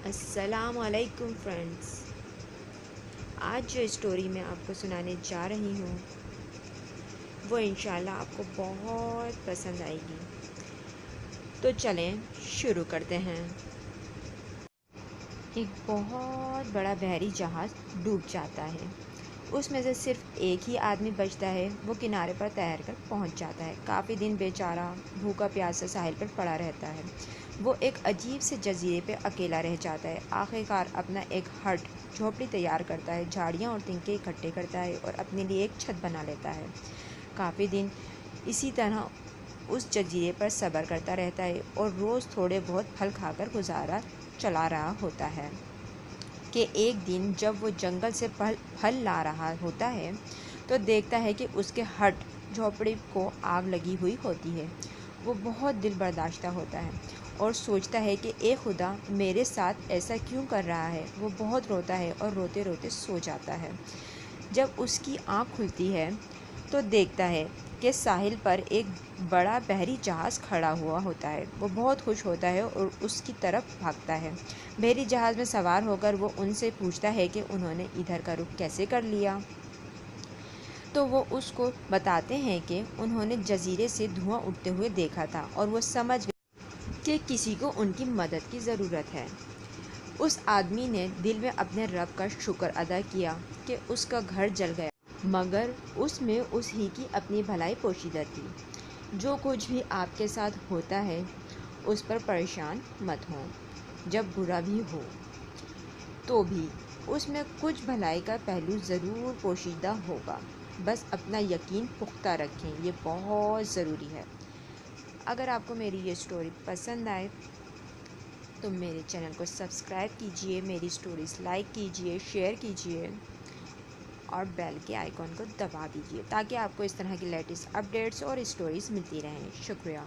السلام علیکم فرینڈس، آج جو اسٹوری میں آپ کو سنانے جا رہی ہوں وہ انشاءاللہ آپ کو بہت پسند آئے گی۔ تو چلیں شروع کرتے ہیں۔ ایک بہت بڑا بحری جہاز ڈوب جاتا ہے۔ اس میں سے صرف ایک ہی آدمی بچتا ہے۔ وہ کنارے پر تیر کر پہنچ جاتا ہے۔ کافی دن بیچارہ بھوکا پیاسا ساحل پر پڑا رہتا ہے۔ وہ ایک عجیب سے جزیرے پہ اکیلا رہ جاتا ہے۔ آخرکار اپنا ایک ہٹ جھوپڑی تیار کرتا ہے، جھاڑیاں اور تنکے اکٹھے کرتا ہے اور اپنے لیے ایک چھت بنا لیتا ہے۔ کافی دن اسی طرح اس جزیرے پر صبر کرتا رہتا ہے اور روز تھوڑے بہت پھل کھا کر گزارا چلا رہا ہوتا ہے کہ ایک دن جب وہ جنگل سے پھل لا رہا ہوتا ہے تو دیکھتا ہے کہ اس کے ہٹ جھوپڑی کو آگ لگی ہوئی ہوتی ہے۔ وہ بہت دل برداشتہ ہوتا ہے اور سوچتا ہے کہ اے خدا، میرے ساتھ ایسا کیوں کر رہا ہے۔ وہ بہت روتا ہے اور روتے روتے سو جاتا ہے۔ جب اس کی آنکھ کھلتی ہے تو دیکھتا ہے کہ ساحل پر ایک بڑا بحری جہاز کھڑا ہوا ہوتا ہے۔ وہ بہت خوش ہوتا ہے اور اس کی طرف بھاگتا ہے۔ بحری جہاز میں سوار ہو کر وہ ان سے پوچھتا ہے کہ انہوں نے ادھر کا رخ کیسے کر لیا۔ تو وہ اس کو بتاتے ہیں کہ انہوں نے جزیرے سے دھواں اٹھتے ہوئے دیکھا تھا اور وہ سمجھ گئے کہ کسی کو ان کی مدد کی ضرورت ہے۔ اس آدمی نے دل میں اپنے رب کا شکر ادا کیا کہ اس کا گھر جل گیا، مگر اس میں اس ہی کی اپنی بھلائی پوشیدہ تھی۔ جو کچھ بھی آپ کے ساتھ ہوتا ہے اس پر پریشان مت ہوں، جب برا بھی ہو تو بھی اس میں کچھ بھلائی کا پہلو ضرور پوشیدہ ہوگا۔ بس اپنا یقین پختہ رکھیں، یہ بہت ضروری ہے۔ اگر آپ کو میری یہ اسٹوری پسند آئے تو میرے چینل کو سبسکرائب کیجئے، میری اسٹوریز لائک کیجئے، شیئر کیجئے اور بیل کے آئیکن کو دبا دیجئے تاکہ آپ کو اس طرح کی لیٹسٹ اپڈیٹس اور اسٹوریز ملتی رہیں۔ شکریہ۔